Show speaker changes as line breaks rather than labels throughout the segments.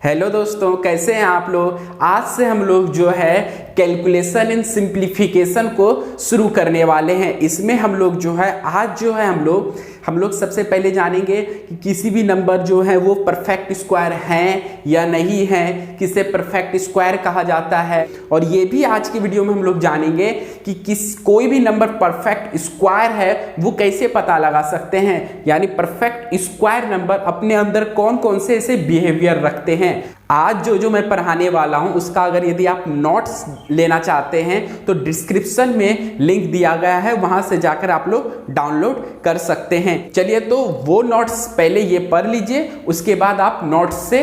Hello दोस्तों, कैसे हैं आप लोग। आज से हम लोग जो है कैलकुलेशन एंड सिंप्लीफिकेशन को शुरू करने वाले हैं। इसमें हम लोग जो है आज जो है हम लोग सबसे पहले जानेंगे कि किसी भी नंबर जो है वो परफेक्ट स्क्वायर हैं या नहीं है, किसे परफेक्ट स्क्वायर कहा जाता है। और ये भी आज की वीडियो में हम लोग जानेंगे कि कोई भी नंबर परफेक्ट स्क्वायर है वो कैसे पता लगा सकते हैं, यानी परफेक्ट स्क्वायर नंबर अपने अंदर कौन कौन से ऐसे बिहेवियर रखते हैं। आज जो मैं पढ़ाने वाला हूं उसका अगर यदि आप नोट्स लेना चाहते हैं तो डिस्क्रिप्शन में लिंक दिया गया है, वहां से जाकर आप लोग डाउनलोड कर सकते हैं। चलिए तो वो नोट्स पहले ये पढ़ लीजिए, उसके बाद आप नोट्स से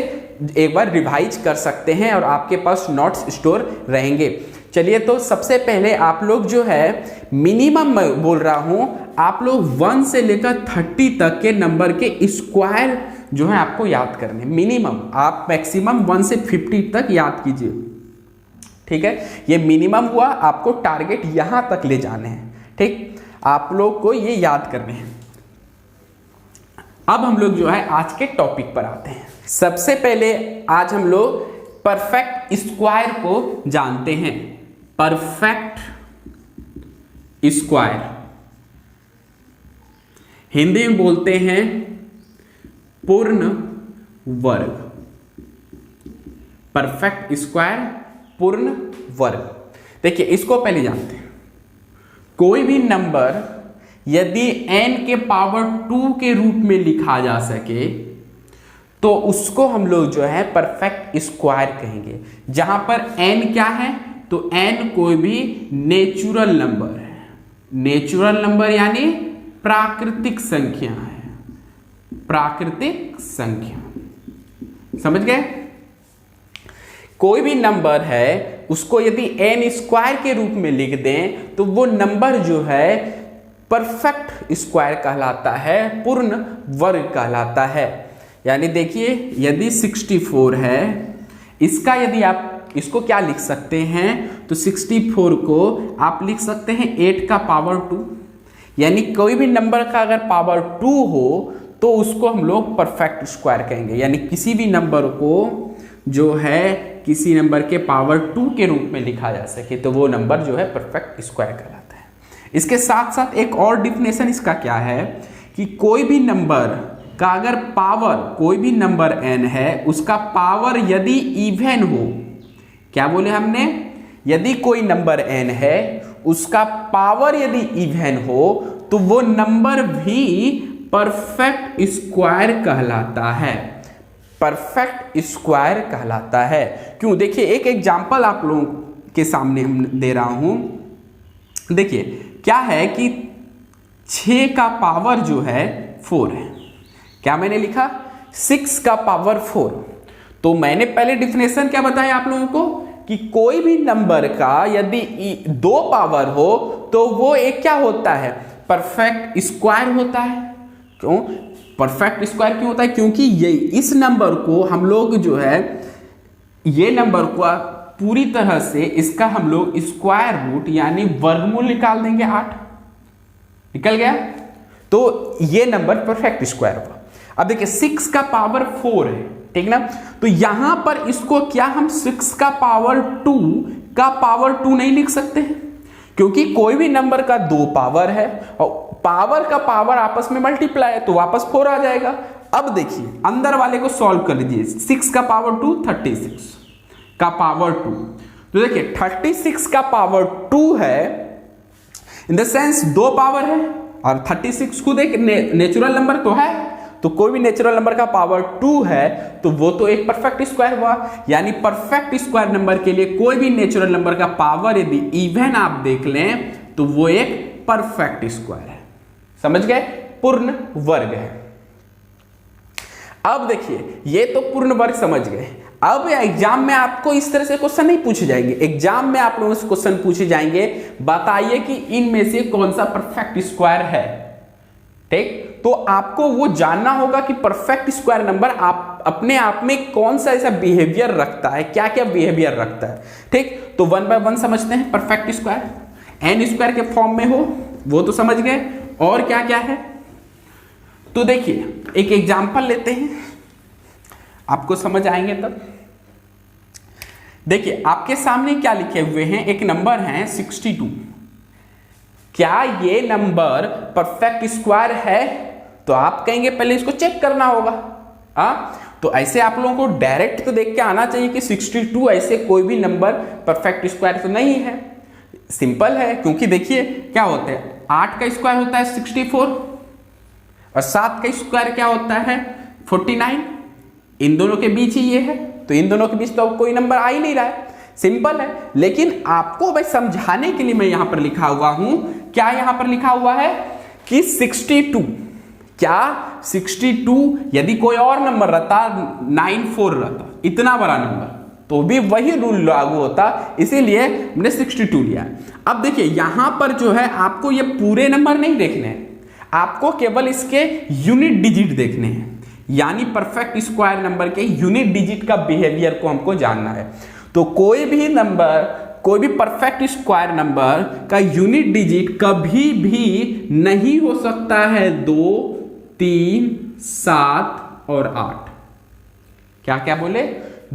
एक बार रिवाइज कर सकते हैं और आपके पास नोट्स स्टोर रहेंगे। चलिए तो सबसे पहले आप लोग जो है मिनिमम मैं बोल रहा हूं, आप लोग 1 से लेकर 30 तक के नंबर के स्क्वायर जो है आपको याद करने। मिनिमम आप मैक्सिमम 1 से 50 तक याद कीजिए, ठीक है। ये मिनिमम हुआ, आपको टारगेट यहां तक ले जाने हैं, ठीक। आप लोग को ये याद करने हैं। अब हम लोग जो है आज के टॉपिक पर आते हैं। सबसे पहले आज हम लोग परफेक्ट स्क्वायर को जानते हैं। परफेक्ट स्क्वायर हिंदी में बोलते हैं पूर्ण वर्ग। परफेक्ट स्क्वायर पूर्ण वर्ग। देखिए इसको पहले जानते हैं। कोई भी नंबर यदि n के पावर 2 के रूप में लिखा जा सके तो उसको हम लोग जो है परफेक्ट स्क्वायर कहेंगे। जहां पर n क्या है तो n कोई भी नेचुरल नंबर है। नेचुरल नंबर यानी प्राकृतिक संख्या है। प्राकृतिक संख्या, समझ गए। कोई भी नंबर है उसको यदि n स्क्वायर के रूप में लिख दें तो वो नंबर जो है परफेक्ट स्क्वायर कहलाता है, पूर्ण वर्ग कहलाता है। यानी देखिए यदि 64 है, इसका यदि आप इसको क्या लिख सकते हैं तो 64 को आप लिख सकते हैं 8 का पावर 2। यानी कोई भी नंबर का अगर पावर 2 हो तो उसको हम लोग परफेक्ट स्क्वायर कहेंगे। यानी किसी भी नंबर को जो है किसी नंबर के पावर 2 के रूप में लिखा जा सके तो वो नंबर जो है परफेक्ट स्क्वायर कहलाता है। इसके साथ साथ एक और डिफिनेशन इसका क्या है कि कोई भी नंबर का अगर पावर, कोई भी नंबर n है उसका पावर यदि इवन हो, क्या बोले हमने, यदि कोई नंबर n है उसका पावर यदि इवन हो तो वो नंबर भी परफेक्ट स्क्वायर कहलाता है। परफेक्ट स्क्वायर कहलाता है। क्यों, देखिए एक एग्जांपल आप लोगों के सामने हम दे रहा हूं। देखिए क्या है कि 6 का पावर जो है 4 है। क्या मैंने लिखा, 6 का पावर 4। तो मैंने पहले डिफिनेशन क्या बताया आप लोगों को कि कोई भी नंबर का यदि 2 पावर हो तो वो एक क्या होता है, परफेक्ट स्क्वायर होता है। क्यों परफेक्ट स्क्वायर क्यों होता है, क्योंकि ये इस नंबर को हम लोग जो है ये नंबर को पूरी तरह से इसका हम लोग स्क्वायर रूट यानी वर्गमूल निकाल देंगे। 8 निकल गया तो ये नंबर परफेक्ट स्क्वायर हुआ। अब देखिए 6 का पावर 4 है, ठीक ना। तो यहां पर इसको क्या हम 6 का पावर 2 का पावर 2 नहीं लिख सकते हैं, क्योंकि कोई भी नंबर का 2 पावर है और पावर का पावर आपस में मल्टीप्लाई है तो वापस 4 आ जाएगा। अब देखिए अंदर वाले को सॉल्व कर लीजिए। 6 का पावर 2 36 का पावर 2। तो देखिए 36 का पावर 2 है, इन द सेंस 2 पावर है और 36 खुद एक नेचुरल नंबर तो है। तो कोई भी नेचुरल नंबर का पावर 2 है तो वो तो एक परफेक्ट स्क्वायर हुआ। यानी परफेक्ट स्क्वायर नंबर के लिए कोई भी नेचुरल नंबर का पावर यदि इवन आप देख लें तो वो एक परफेक्ट स्क्वायर है। समझ गए, पूर्ण वर्ग है। अब देखिए ये तो पूर्ण वर्ग समझ गए। अब एग्जाम में आपको इस तरह से क्वेश्चन नहीं पूछे जाएंगे। एग्जाम में आप लोगों से क्वेश्चन पूछे जाएंगे, बताइए कि इनमें से कौन सा परफेक्ट स्क्वायर है, ठीक। तो आपको वो जानना होगा कि परफेक्ट स्क्वायर नंबर आप अपने आप में कौन सा ऐसा बिहेवियर रखता है, क्या क्या बिहेवियर रखता है, ठीक। तो 1 बाय 1 समझते हैं। परफेक्ट स्क्वायर n स्क्वायर के फॉर्म में हो वो तो समझ गए, और क्या क्या है। तो देखिए एक एग्जांपल लेते हैं। आपको समझ आएंगे तब। देखिए आपके सामने क्या लिखे हुए हैं, एक नंबर है 62। क्या ये नंबर परफेक्ट स्क्वायर है? तो आप कहेंगे पहले इसको चेक करना होगा। तो ऐसे आप लोगों को डायरेक्ट तो देख के आना चाहिए कि 62 ऐसे कोई भी नंबर परफेक्ट स्क्वायर तो नहीं है। सिंपल है, क्योंकि देखिए क्या होता है, 8 का स्क्वायर होता है 64 और 7 का स्क्वायर क्या होता है 49। इन दोनों के बीच ही ये है, तो इन दोनों के बीच तो कोई नंबर आ ही नहीं रहा है। सिंपल है, लेकिन आपको भाई समझाने के लिए मैं यहां पर लिखा हुआ हूं। क्या यहां पर लिखा हुआ है कि 62, क्या 62 यदि कोई और नंबर रहता 94 रहता, इतना बड़ा नंबर, तो भी वही रूल लागू होता, इसीलिए मैंने 62 लिया। अब देखिए यहां पर जो है आपको ये पूरे नंबर नहीं देखने हैं, आपको केवल इसके यूनिट डिजिट देखने हैं, यानी परफेक्ट स्क्वायर नंबर के यूनिट डिजिट का बिहेवियर को हमको जानना है। तो कोई भी नंबर, कोई भी परफेक्ट स्क्वायर नंबर का यूनिट डिजिट कभी भी नहीं हो सकता है 2, 3, 7 और 8। क्या क्या बोले?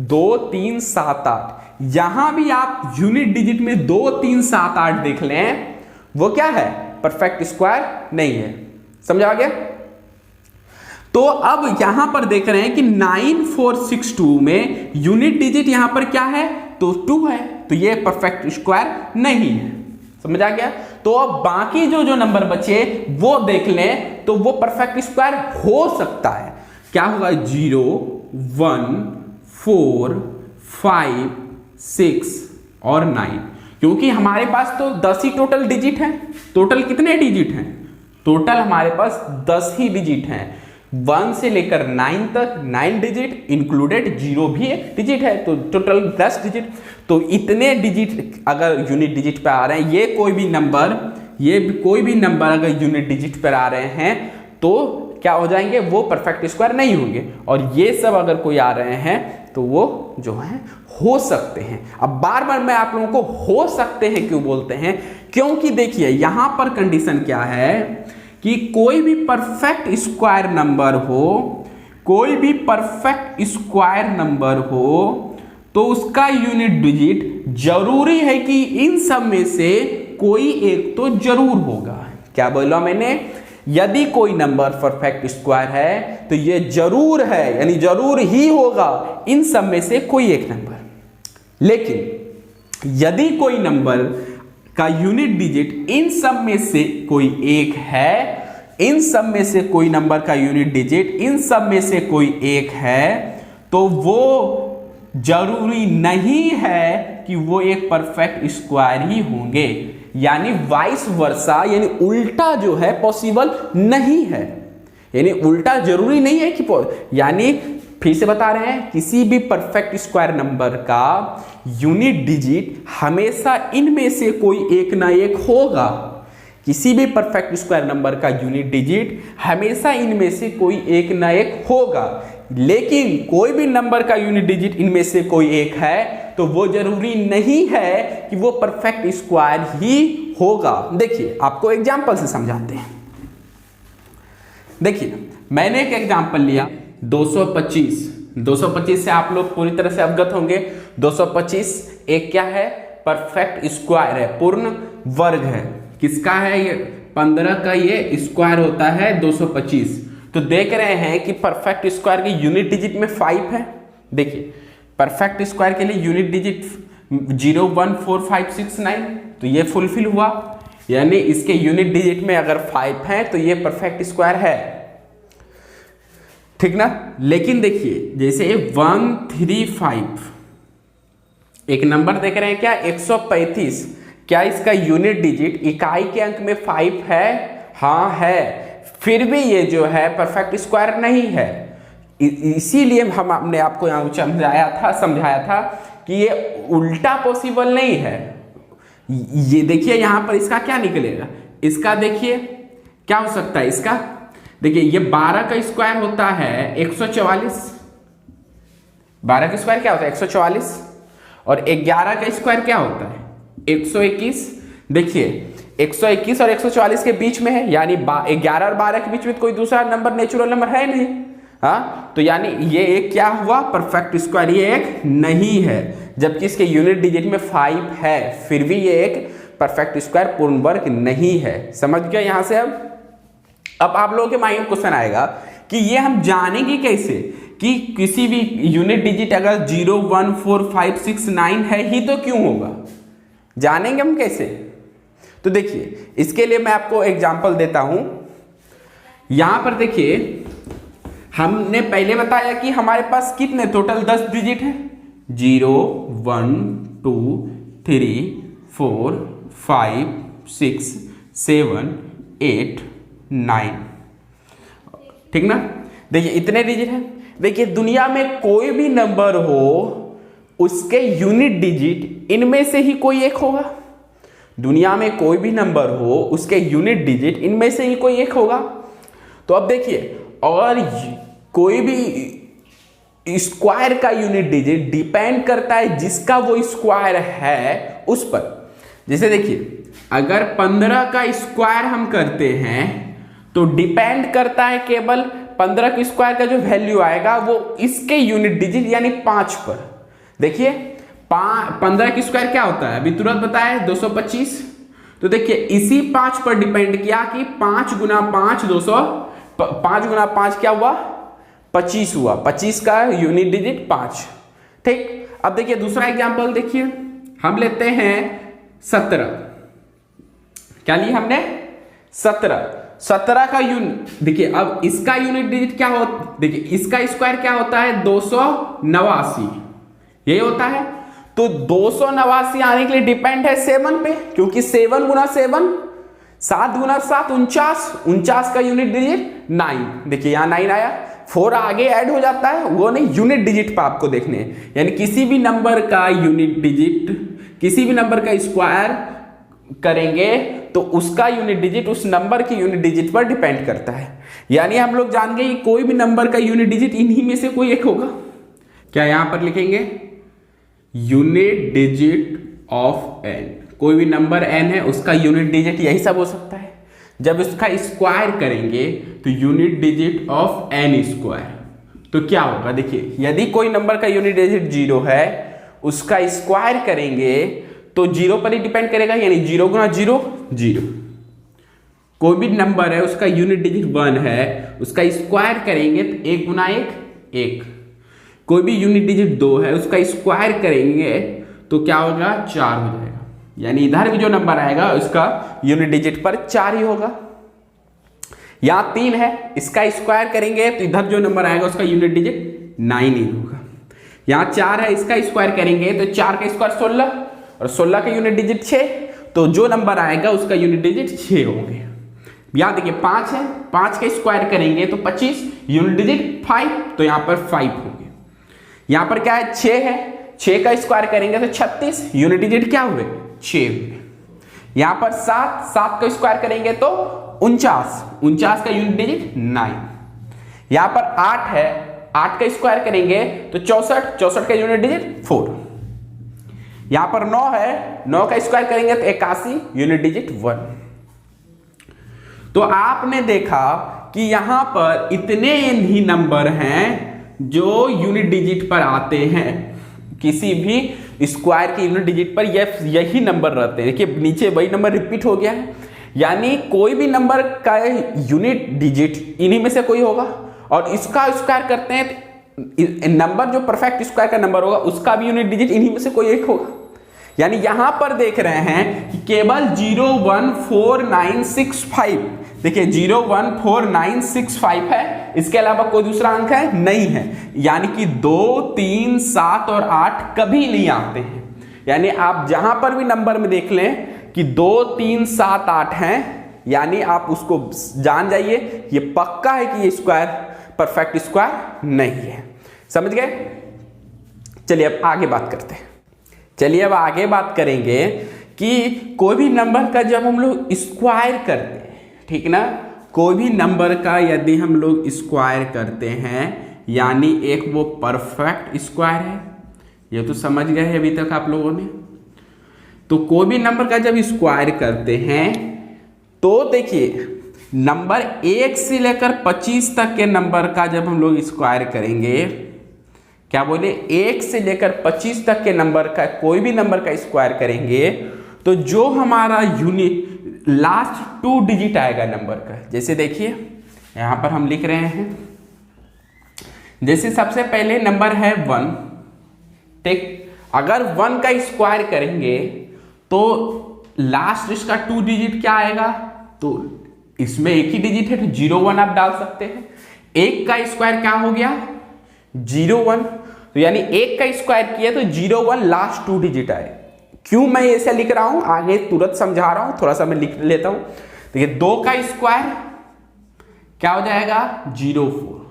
2, 3, 7, 8। यहां भी आप यूनिट डिजिट में 2, 3, 7, 8 देख लें, वो क्या है? परफेक्ट स्क्वायर नहीं है। समझा गया? तो अब यहां पर देख रहे हैं कि 9462 में यूनिट डिजिट यहां पर क्या है? तो 2 है, तो ये परफेक्ट स्क्वायर नहीं है। समझ आ गया? तो अब बाकी जो नंबर बचे वो देख लें, तो वो परफेक्ट स्क्वायर हो सकता है। क्या होगा? 0, 1, 4, 5, 6 और 9, क्योंकि हमारे पास तो 10 ही टोटल डिजिट है। टोटल कितने डिजिट हैं? टोटल हमारे पास 10 ही डिजिट हैं, 1 से लेकर 9 तक 9 डिजिट इंक्लूडेड, 0 भी एक डिजिट है, तो टोटल 10 डिजिट। तो इतने डिजिट अगर यूनिट डिजिट पे आ रहे हैं, ये कोई भी नंबर अगर यूनिट डिजिट पर आ रहे हैं तो क्या हो जाएंगे? वो परफेक्ट स्क्वायर नहीं होंगे। और ये सब अगर कोई आ रहे हैं तो वो जो है हो सकते हैं। अब बार बार मैं आप लोगों को हो सकते हैं क्यों बोलते हैं? क्योंकि देखिए यहां पर कंडीशन क्या है कि कोई भी परफेक्ट स्क्वायर नंबर हो, कोई भी परफेक्ट स्क्वायर नंबर हो, तो उसका यूनिट डिजिट जरूरी है कि इन सब में से कोई एक तो जरूर होगा। क्या बोला मैंने? यदि कोई नंबर परफेक्ट स्क्वायर है तो ये जरूर है, यानी जरूर ही होगा इन सब में से कोई एक नंबर। लेकिन यदि कोई नंबर का यूनिट डिजिट इन सब में से कोई एक है, इन सब में से कोई नंबर का यूनिट डिजिट इन सब में से कोई एक है, तो वो जरूरी नहीं है कि वो एक परफेक्ट स्क्वायर ही होंगे। यानी वाइस वर्सा, यानी उल्टा जो है पॉसिबल नहीं है। यानी उल्टा जरूरी नहीं है कि, यानी फिर से बता रहे हैं, किसी भी परफेक्ट स्क्वायर नंबर का यूनिट डिजिट हमेशा इनमें से कोई एक ना एक होगा। किसी भी परफेक्ट स्क्वायर नंबर का यूनिट डिजिट हमेशा इनमें से कोई एक ना एक होगा। लेकिन कोई भी नंबर का यूनिट डिजिट इनमें से कोई एक है तो वो जरूरी नहीं है कि वो परफेक्ट स्क्वायर ही होगा। देखिए आपको एग्जांपल से समझाते हैं। देखिए मैंने एक एग्जांपल लिया 225 से आप लोग पूरी तरह से अवगत होंगे। 225 एक क्या है? परफेक्ट स्क्वायर है, पूर्ण वर्ग है। किसका है ये? 15 का ये स्क्वायर होता है 225। तो देख रहे हैं कि परफेक्ट स्क्वायर की यूनिट डिजिट में 5 है। देखिए परफेक्ट स्क्वायर के लिए यूनिट डिजिट 0, 1, 4, 5, 6, 9, तो ये फुलफिल हुआ। यानी इसके यूनिट डिजिट में अगर 5 है तो ये परफेक्ट स्क्वायर है, ठीक ना। लेकिन देखिए जैसे 135 एक नंबर देख रहे हैं क्या? 135, क्या इसका यूनिट डिजिट इकाई के अंक में 5 है? हाँ है। फिर भी ये जो है परफेक्ट स्क्वायर नहीं है। इसीलिए हमने आपको यहां समझाया था कि ये उल्टा पॉसिबल नहीं है। ये देखिए यहां पर इसका क्या निकलेगा? इसका देखिए क्या हो सकता है इसका? देखिए ये 12 का स्क्वायर होता है 144। 12 का स्क्वायर क्या होता है? 144। और 11 का स्क्वायर क्या होता है? 121। देखिए 121 और 144 के बीच में है, यानी 11 और 12 के बीच में कोई दूसरा नंबर नेचुरल नंबर है नहीं। हाँ, तो यानी ये एक क्या हुआ, परफेक्ट स्क्वायर, ये एक नहीं है, जबकि इसके यूनिट डिजिट में 5 है, फिर भी ये एक परफेक्ट स्क्वायर पूर्ण वर्ग नहीं है। समझ गए यहां से? अब आप लोगों के माइंड में क्वेश्चन आएगा कि ये हम जानेंगे कैसे कि किसी भी यूनिट डिजिट अगर 0, 1, 4, 5, 6, 9 है ही तो क्यों होगा, जानेंगे हम कैसे? तो देखिए, इसके लिए मैं आपको एग्जांपल देता हूं। यहां पर देखिए, हमने पहले बताया कि हमारे पास कितने टोटल 10 डिजिट है, 0, 1, 2, 3, 4, 5, 6, 7, 8, 9, ठीक ना। देखिए इतने डिजिट है। देखिए दुनिया में कोई भी नंबर हो उसके यूनिट डिजिट इनमें से ही कोई एक होगा। दुनिया में कोई भी नंबर हो उसके यूनिट डिजिट इनमें से ही कोई एक होगा। तो अब देखिए, और कोई भी स्क्वायर का यूनिट डिजिट डिपेंड करता है जिसका वो स्क्वायर है उस पर। जैसे देखिए, अगर 15 का स्क्वायर हम करते हैं तो डिपेंड करता है केवल 15 के स्क्वायर का जो वैल्यू आएगा वो इसके यूनिट डिजिट यानी 5 पर। देखिए 15 की स्क्वायर क्या होता है, अभी तुरंत बताया 225। तो देखिए इसी 5 पर डिपेंड किया कि 5 गुना 5 200, 5 गुना 5 क्या हुआ, 25 हुआ। 25 का यूनिट डिजिट 5। ठीक, अब देखिए दूसरा एग्जांपल देखिए, हम लेते हैं 17। क्या लिया हमने, 17 का यूनिट। देखिए अब इसका यूनिट डिजिट क्या होता, देखिए इसका स्क्वायर क्या होता है, 289, ये होता है। तो 289 आने के लिए डिपेंड है 7 पे, क्योंकि 7 गुना 7, 7 गुना 7 49 का यूनिट डिजिट 9। देखिए यहां 9 आया, 4 आगे ऐड हो जाता है, वो नहीं, यूनिट डिजिट पर आपको देखने हैं। यानी किसी भी नंबर का यूनिट डिजिट, किसी भी नंबर का स्क्वायर करेंगे तो उसका यूनिट डिजिट उस नंबर की यूनिट डिजिट पर डिपेंड करता है। यानी हम लोग जान गए कि कोई भी नंबर का यूनिट डिजिट इन्हीं में से कोई एक होगा। क्या यहां पर लिखेंगे, यूनिट डिजिट ऑफ n, कोई भी नंबर n है उसका यूनिट डिजिट यही सब हो सकता है। जब इसका स्क्वायर करेंगे तो unit digit of n square, तो क्या होगा, देखिए यदि कोई नंबर का यूनिट डिजिट 0 है उसका स्क्वायर करेंगे तो 0 पर ही डिपेंड करेगा, यानी 0 गुना 0 0। कोई भी नंबर है उसका यूनिट डिजिट 1 है, उसका स्क्वायर करेंगे तो 1 गुना 1 1। कोई भी यूनिट डिजिट 2 है उसका स्क्वायर करेंगे तो क्या होगा, 4 हो जाएगा। यानी इधर भी जो नंबर आएगा उसका यूनिट डिजिट पर 4 ही होगा। यहां 3 है, इसका स्क्वायर करेंगे तो इधर जो नंबर आएगा उसका यूनिट डिजिट 9 ही होगा। यहां 4 है, इसका स्क्वायर करेंगे तो 4 का स्क्वायर 16, और 16 का यूनिट डिजिट 6, तो जो नंबर आएगा उसका यूनिट डिजिट 6 होंगे। यहां देखिए 5 है, 5 का स्क्वायर करेंगे तो 25, यूनिट डिजिट 5, तो यहां पर 5 होंगे। यहां पर क्या है, 6 है, 6 का स्क्वायर करेंगे तो 36, यूनिट डिजिट क्या हुए, 6 हुए। यहां पर 7 का स्क्वायर करेंगे तो 49 का यूनिट डिजिट 9। यहां पर 8 है, 8 का स्क्वायर करेंगे तो 64 का यूनिट डिजिट 4। यहां पर 9 है, 9 का स्क्वायर करेंगे तो 81, यूनिट डिजिट 1। तो आपने देखा कि यहां पर इतने ही नंबर हैं जो यूनिट डिजिट पर आते हैं। किसी भी स्क्वायर के यूनिट डिजिट पर यही नंबर रहते हैं। देखिए नीचे वही नंबर रिपीट हो गया है, यानी कोई भी नंबर का यूनिट डिजिट इन्हीं में से कोई होगा। और इसका स्क्वायर करते हैं तो नंबर जो परफेक्ट स्क्वायर का नंबर होगा उसका भी यूनिट डिजिट इन्हीं में से कोई एक होगा। यानी यहां पर देख रहे हैं कि केवल 0 1 4 9 6 5, देखिए 0 1 4 9 6 5 है, इसके अलावा कोई दूसरा अंक है नहीं है। यानी कि 2 3 7 और 8 कभी नहीं आते हैं। यानी आप जहां पर भी नंबर में देख लें कि 2 3 7 8 हैं, यानी आप उसको जान जाइए ये पक्का है कि ये स्क्वायर परफेक्ट स्क्वायर नहीं है। समझ गए? चलिए अब आगे बात करते हैं। चलिए अब आगे बात करेंगे कि कोई भी नंबर का जब हम लोग स्क्वायर करते हैं, ठीक ना, कोई भी नंबर का यदि हम लोग स्क्वायर करते हैं यानी एक वो परफेक्ट स्क्वायर है। ये तो समझ गए हैं अभी तक आप लोगों ने। तो कोई भी नंबर का जब स्क्वायर करते हैं तो देखिए नंबर 1 से लेकर 25 तक के नंबर का जब हम लोग स्क्वायर करेंगे, क्या बोले, 1 से लेकर 25 तक के नंबर का कोई भी नंबर का स्क्वायर करेंगे तो जो हमारा यूनिट लास्ट 2 डिजिट आएगा नंबर का, जैसे देखिए यहां पर हम लिख रहे हैं, जैसे सबसे पहले नंबर है 1, ठीक, अगर 1 का स्क्वायर करेंगे तो लास्ट इसका 2 डिजिट क्या आएगा, तो इसमें एक ही डिजिट है तो 0 1 आप डाल सकते हैं। 1 का स्क्वायर क्या हो गया, 0 1, तो यानी 1 का स्क्वायर किया तो 0 1 लास्ट 2 डिजिट आए। क्यों मैं ऐसे लिख रहा हूं, आगे तुरंत समझा रहा हूं, थोड़ा सा मैं लिख लेता हूं। देखिए 2 का स्क्वायर क्या हो जाएगा, 0 4,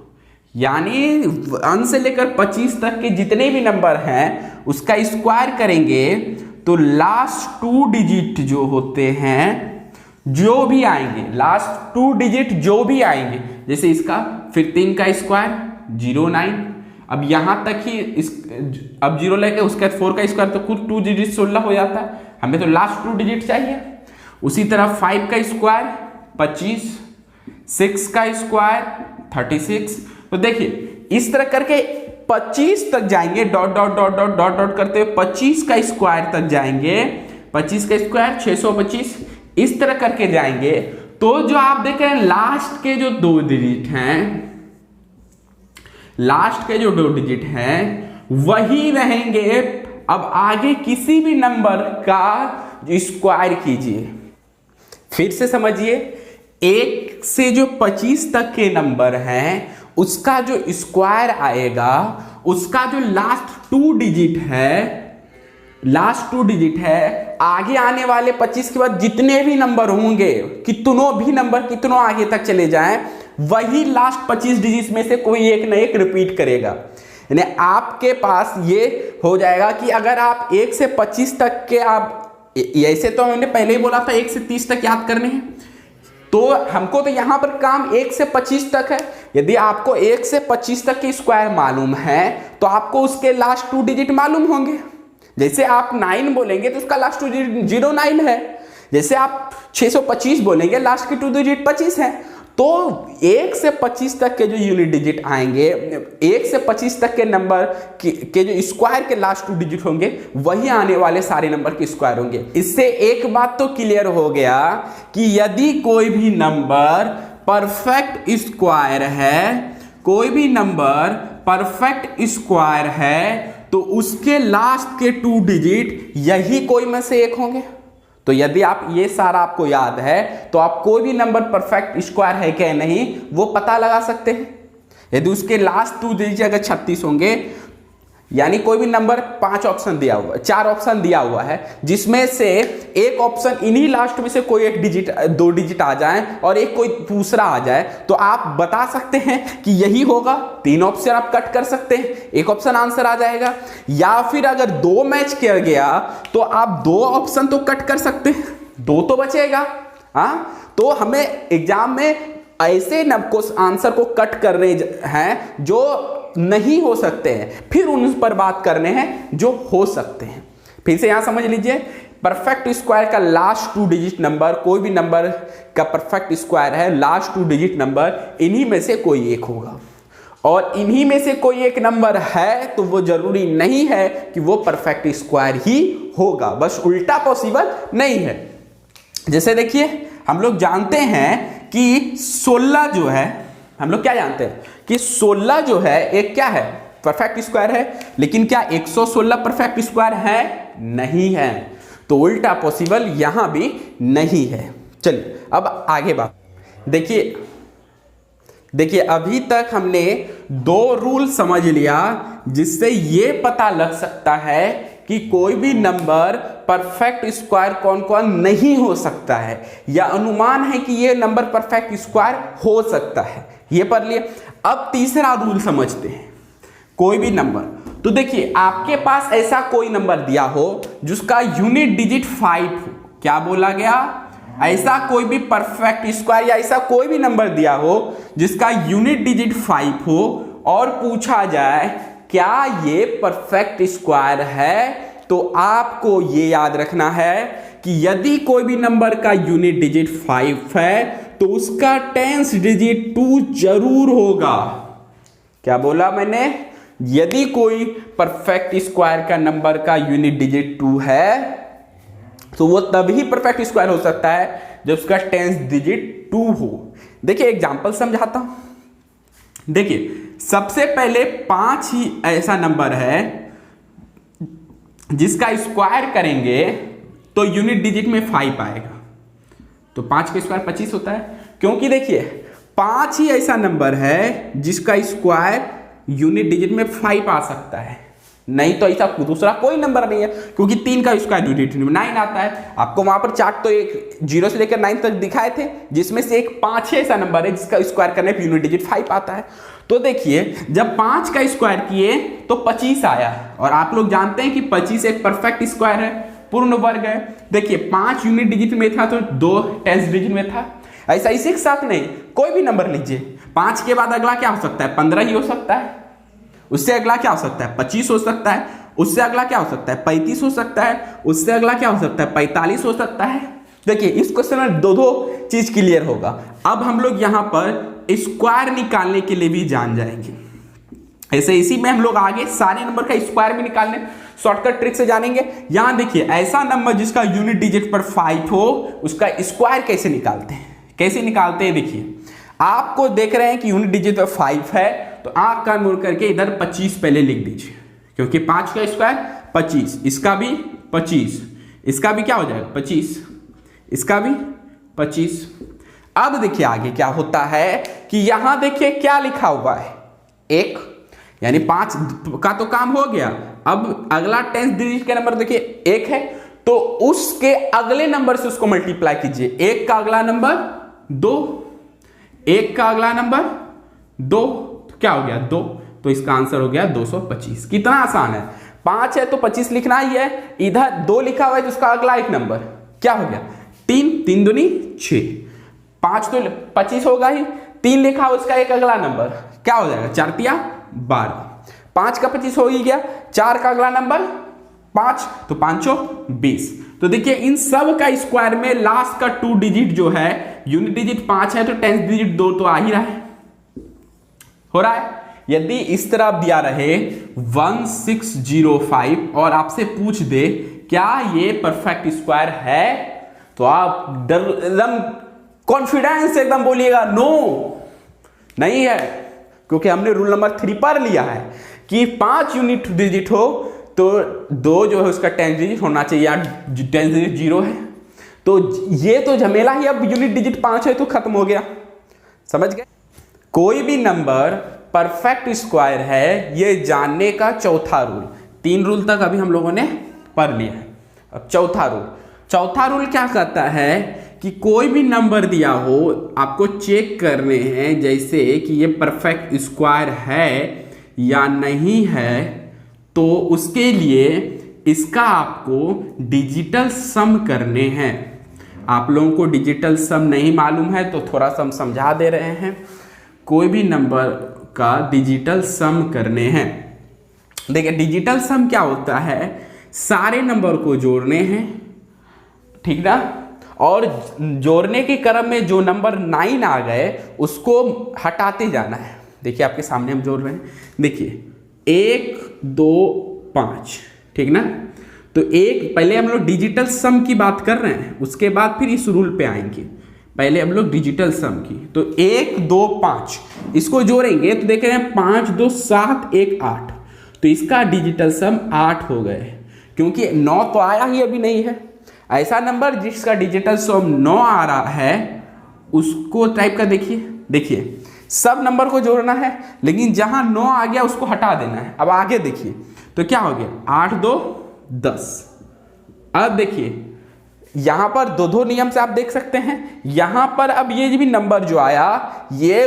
यानी 1 से लेकर 25 तक के जितने भी नंबर हैं उसका स्क्वायर करेंगे तो लास्ट 2 डिजिट जो होते हैं, जो भी आएंगे, लास्ट 2 डिजिट जो भी आएंगे, जैसे इसका फिर 3 का स्क्वायर 0 9, अब यहां तक ही अब 0 लेके उसके बाद 4 का स्क्वायर तो कुल 2 डिजिट 16 हो जाता है, हमें तो लास्ट 2 डिजिट चाहिए। उसी तरह 5 का स्क्वायर 25, 6 का स्क्वायर 36, तो देखिए इस तरह करके 25 तक जाएंगे, dot dot dot dot dot dot करते हुए 25 का स्क्वायर तक जाएंगे, 25 का स्क्वायर 625, इस तरह करके जाएंगे। तो जो आप देख रहे हैं लास्ट के जो 2 डिजिट हैं, लास्ट के जो 2 डिजिट हैं वही रहेंगे। अब आगे किसी भी नंबर का स्क्वायर कीजिए, फिर से समझिए, 1 से जो 25 तक के नंबर हैं उसका जो स्क्वायर आएगा, उसका जो लास्ट 2 डिजिट है, लास्ट 2 डिजिट है, आगे आने वाले 25 के बाद जितने भी नंबर होंगे, कितनों भी नंबर कितनों आगे तक चले जाएं, वही लास्ट 25 डिजिट में से कोई एक ना एक रिपीट करेगा। यानी आपके पास ये हो जाएगा कि अगर आप 1 से 25 तक के, आप ऐसे तो हमने पहले ही बोला था 1 से 30 तक याद करने हैं, तो हमको तो यहां पर काम 1 से 25 तक है। यदि आपको 1 से 25 तक की स्क्वायर मालूम है तो आपको उसके लास्ट 2 डिजिट मालूम होंगे। जैसे आप 9 बोलेंगे तो उसका लास्ट 2 डिजिट 09 है, जैसे आप 625 बोलेंगे लास्ट की 2 डिजिट 25 है। तो 1 से 25 तक के जो यूनिट डिजिट आएंगे, 1 से 25 तक के नंबर के जो स्क्वायर के लास्ट 2 डिजिट होंगे वही आने वाले सारे नंबर के स्क्वायर होंगे। इससे एक बात तो क्लियर हो गया कि यदि कोई भी नंबर परफेक्ट स्क्वायर है, कोई भी नंबर परफेक्ट स्क्वायर है तो उसके लास्ट के 2 डिजिट यही कोई में से एक होंगे। तो यदि आप ये सारा आपको याद है तो आप कोई भी नंबर परफेक्ट स्क्वायर है क्या नहीं वो पता लगा सकते हैं। यदि उसके लास्ट 2 डिजिट अगर 36 होंगे, यानी कोई भी नंबर 5 ऑप्शन दिया हुआ है, 4 ऑप्शन दिया हुआ है, जिसमें से एक ऑप्शन इन्हीं लास्ट में से कोई एक डिजिट 2 डिजिट आ जाए और एक कोई दूसरा आ जाए, तो आप बता सकते हैं कि यही होगा। 3 ऑप्शन आप कट कर सकते हैं, एक ऑप्शन आंसर आ जाएगा। या फिर अगर 2 मैच किया गया तो आप 2 ऑप्शन तो कट कर सकते हैं, 2 तो बचेगा। हाँ, तो हमें एग्जाम में ऐसे आंसर को कट करने हैं जो नहीं हो सकते हैं, फिर उन पर बात करने हैं जो हो सकते हैं। फिर से यहां समझ लीजिए, परफेक्ट स्क्वायर का लास्ट 2 डिजिट नंबर, कोई भी नंबर का परफेक्ट स्क्वायर है, लास्ट 2 डिजिट नंबर इन्हीं में से कोई एक होगा। और इन्हीं में से कोई एक नंबर है तो वो जरूरी नहीं है कि वो परफेक्ट स्क्वायर ही होगा, बस उल्टा पॉसिबल नहीं है। जैसे देखिए हम लोग जानते हैं कि 16 जो है, हम लोग क्या जानते हैं कि 16 जो है एक क्या है, परफेक्ट स्क्वायर है। लेकिन क्या 116 परफेक्ट स्क्वायर है? नहीं है। तो उल्टा पॉसिबल यहां भी नहीं है। चलिए अब आगे बात देखिए अभी तक हमने 2 रूल समझ लिया जिससे ये पता लग सकता है कि कोई भी नंबर परफेक्ट स्क्वायर कौन कौन नहीं हो सकता है, या अनुमान है कि ये नंबर परफेक्ट स्क्वायर हो सकता है, ये पढ़ लिए। अब तीसरा रूल समझते हैं। कोई भी नंबर, तो देखिए आपके पास ऐसा कोई नंबर दिया हो जिसका यूनिट डिजिट 5 हो, क्या बोला गया, ऐसा कोई भी परफेक्ट स्क्वायर या ऐसा कोई भी नंबर दिया हो जिसका यूनिट डिजिट 5 हो और पूछा जाए क्या ये परफेक्ट स्क्वायर है, तो आपको ये याद रखना है कि यदि कोई भी नंबर का यूनिट डिजिट 5 है तो उसका टेंस डिजिट 2 जरूर होगा। क्या बोला मैंने? यदि कोई परफेक्ट स्क्वायर का नंबर का यूनिट डिजिट 2 है तो वो तभी परफेक्ट स्क्वायर हो सकता है जब उसका टेंस डिजिट 2 हो। देखिए एग्जांपल समझाता हूं। देखिए सबसे पहले 5 ही ऐसा नंबर है जिसका स्क्वायर करेंगे तो यूनिट डिजिट में 5 आएगा। तो 5 का स्क्वायर 25 होता है, क्योंकि देखिए 5 ही ऐसा नंबर है जिसका स्क्वायर यूनिट डिजिट में 5 आ सकता है, नहीं तो ऐसा दूसरा कोई नंबर नहीं है, क्योंकि 3 का स्क्वायर यूनिट डिजिट में 9 आता है। आपको वहां पर चार्ट तो एक 0 से लेकर 9 तक दिखाए थे, जिसमें से एक 5 ऐसा नंबर है जिसका स्क्वायर करने पर यूनिट डिजिट 5 आता है। तो देखिए जब 5 का स्क्वायर किए तो 25 आया, और आप लोग जानते हैं कि 25 एक परफेक्ट स्क्वायर है, पूर्ण वर्ग है। देखिए 5 यूनिट डिजिट में था तो 2 टेंस डिजिट में था। ऐसा इसी के साथ नहीं, कोई भी नंबर लीजिए, 5 के बाद अगला क्या हो सकता है? 15 ही हो सकता है। उससे अगला क्या हो सकता है? 25 हो सकता है। उससे अगला क्या हो सकता है? 35 हो सकता है। उससे अगला क्या हो सकता है? 45 हो सकता है। देखिए इस क्वेश्चन में दो चीज क्लियर होगा। अब हम लोग यहां पर स्क्वायर निकालने के लिए भी जान जाएंगे। ऐसे इसी में हम लोग आगे सारे नंबर का स्क्वायर भी निकालने शॉर्टकट ट्रिक से जानेंगे। यहां देखिए ऐसा नंबर जिसका यूनिट डिजिट पर 5 हो उसका स्क्वायर कैसे निकालते हैं? कैसे निकालते हैं? देखिए आपको देख रहे हैं कि यूनिट डिजिट पर 5 है, तो आंख कान मुड़ करके इधर 25 पहले लिख दीजिए, क्योंकि 5 का स्क्वायर 25, इसका भी 25, इसका भी क्या हो जाएगा? 25, इसका भी 25। अब देखिए आगे क्या होता है कि यहां देखिए क्या लिखा हुआ है? 1, यानी 5 का तो काम हो गया। अब अगला टेंस डिजिट का नंबर देखिए 1 है, तो उसके अगले नंबर से उसको मल्टीप्लाई कीजिए। 1 का अगला नंबर 2, 1 का अगला नंबर 2, तो क्या हो गया? 2, तो इसका आंसर हो गया 225। कितना आसान है, 5 है तो 25 लिखना ही है। इधर 2 लिखा हुआ है तो उसका अगला एक नंबर क्या हो गया? 3, 3 दूनी 6, 5 तो 25 होगा ही। 3 लिखा हुआ उसका एक अगला नंबर क्या हो जाएगा? 4 तिया 12, 5 का 25 हो ही गया। 4 का अगला नंबर 5, तो 5 20। तो देखिए इन सब का स्क्वायर में लास्ट का 2 डिजिट जो है, यूनिट डिजिट 5 है तो टेंस डिजिट 2 तो आ ही रहा है, हो रहा है। यदि इस तरह दिया रहे 1605 और आपसे पूछ दे क्या ये परफेक्ट स्क्वायर है, तो आप एकदम कॉन्फिडेंस एकदम बोलिएगा नो, नहीं है, क्योंकि हमने रूल नंबर 3 पर लिया है कि 5 यूनिट डिजिट हो तो 2 जो है उसका टेंस डिजिट होना चाहिए, या टेंस डिजिट 0 है। तो ये तो झमेला ही अब यूनिट डिजिट 5 है तो खत्म हो गया, समझ गए? कोई भी नंबर परफेक्ट स्क्वायर है ये जानने का चौथा रूल, 3 रूल तक अभी हम लोगों ने पढ़ लिया है। अब चौथा रूल क्या कहता है कि कोई भी नंबर दिया हो आपको चेक करने हैं, जैसे कि ये परफेक्ट स्क्वायर है या नहीं है, तो उसके लिए इसका आपको डिजिटल सम करने हैं। आप लोगों को डिजिटल सम नहीं मालूम है तो थोड़ा सा हम समझा दे रहे हैं। कोई भी नंबर का डिजिटल सम करने हैं। देखिए डिजिटल सम क्या होता है? सारे नंबर को जोड़ने हैं, ठीक ना, और जोड़ने के क्रम में जो नंबर 9 आ गए उसको हटाते जाना है। देखिए आपके सामने हम जोड़ रहे हैं, देखिए 1 2 5, ठीक ना। तो एक पहले हम लोग डिजिटल सम की बात कर रहे हैं, उसके बाद फिर इस रूल पे आएंगे। पहले हम लोग डिजिटल सम की, तो 1 2 5 इसको जोड़ेंगे तो देख रहे हैं 5 2 7 1 8, तो इसका डिजिटल सम 8 हो गए, क्योंकि 9 तो आया ही अभी नहीं है। ऐसा नंबर जिसका डिजिटल सम 9 आ रहा है उसको टाइप का देखिए सब नंबर को जोड़ना है, लेकिन जहां 9 आ गया उसको हटा देना है। अब आगे देखिए तो क्या हो गया 8 2 10। अब देखिए यहां पर दो नियम से आप देख सकते हैं, यहां पर अब ये भी नंबर जो आया ये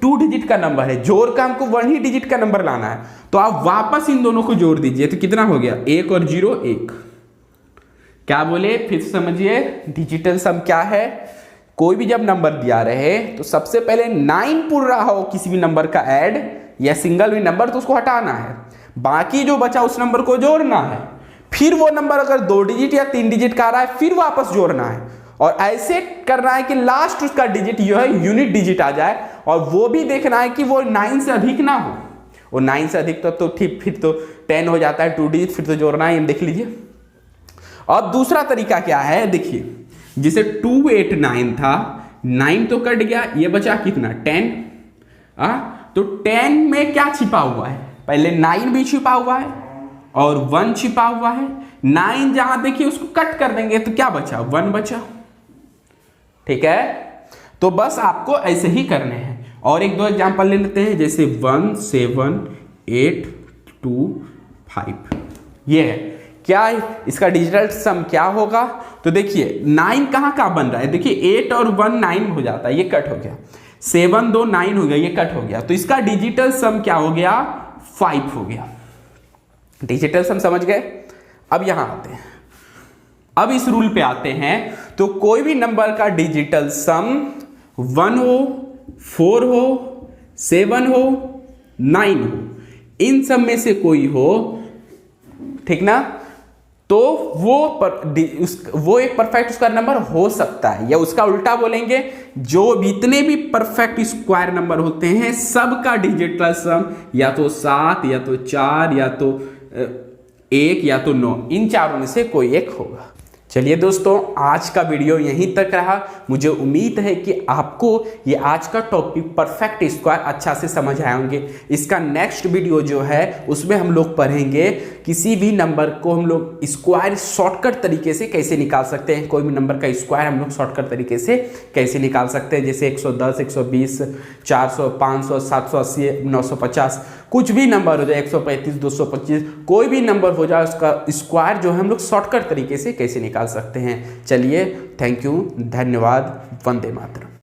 2 डिजिट का नंबर है, जोड़ का हमको 1 ही डिजिट का नंबर लाना है, तो आप वापस इन दोनों को जोड़ दीजिए तो कितना हो गया 1 और 0 1। क्या बोले फिर समझिए डिजिटल सम क्या है? कोई भी जब नंबर दिया रहे तो सबसे पहले 9 पूर्ण रहा हो किसी भी नंबर का ऐड या सिंगल भी नंबर तो उसको हटाना है, बाकी जो बचा उस नंबर को जोड़ना है। फिर वो नंबर अगर 2 डिजिट या 3 डिजिट का आ रहा है फिर वापस जोड़ना है, और ऐसे करना है कि लास्ट उसका डिजिट जो है यूनिट डिजिट आ जाए, और वो भी देखना है कि वो 9 से अधिक ना हो। वो 9 से अधिक तो ठीक, फिर तो 10 हो जाता है 2 डिजिट, फिर तो जोड़ना है, देख लीजिए। अब दूसरा तरीका क्या है, देखिए जिसे 2 8 9 था, 9 तो कट गया, ये बचा कितना 10। तो 10 में क्या छिपा हुआ है, पहले 9 भी छिपा हुआ है और 1 छिपा हुआ है। 9 जहां देखिए उसको कट कर देंगे तो क्या बचा, 1 बचा। ठीक है, तो बस आपको ऐसे ही करने हैं। और एक दो एग्जांपल ले लेते हैं, जैसे 1 7 8 2 5, ये है क्या, इसका डिजिटल सम क्या होगा। तो देखिए 9 कहाँ कहाँ बन रहा है, देखिए 8 और 1 9 हो जाता है, ये कट हो गया। 7 2 9 हो गया, ये कट हो गया। तो इसका डिजिटल सम क्या हो गया, 5 हो गया। डिजिटल सम समझ गए। अब यहां आते हैं, अब इस रूल पे आते हैं। तो कोई भी नंबर का डिजिटल सम 1 हो, 4 हो, 7 हो, 9 हो, इन सब में से कोई हो, ठीक ना, तो वो एक परफेक्ट स्क्वायर नंबर हो सकता है। या उसका उल्टा बोलेंगे, जो जितने भी परफेक्ट स्क्वायर नंबर होते हैं सबका डिजिटल सम या तो 7 या तो 4 या तो 1 या तो 9, इन चारों में से कोई एक होगा। चलिए दोस्तों, आज का वीडियो यहीं तक रहा। मुझे उम्मीद है कि आपको ये आज का टॉपिक परफेक्ट स्क्वायर अच्छा से समझ आए होंगे। इसका नेक्स्ट वीडियो जो है उसमें हम लोग पढ़ेंगे किसी भी नंबर को हम लोग स्क्वायर शॉर्टकट तरीके से कैसे निकाल सकते हैं। कोई भी नंबर का स्क्वायर हम लोग शॉर्टकट तरीके से कैसे निकाल सकते हैं, जैसे 110 120 400 500 780 950, कुछ भी नंबर हो जाए, 135 225, कोई भी नंबर हो जाए, उसका स्क्वायर जो है हम लोग शॉर्टकट तरीके से कैसे निकाल सकते हैं। चलिए, थैंक यू, धन्यवाद, वंदे मातरम।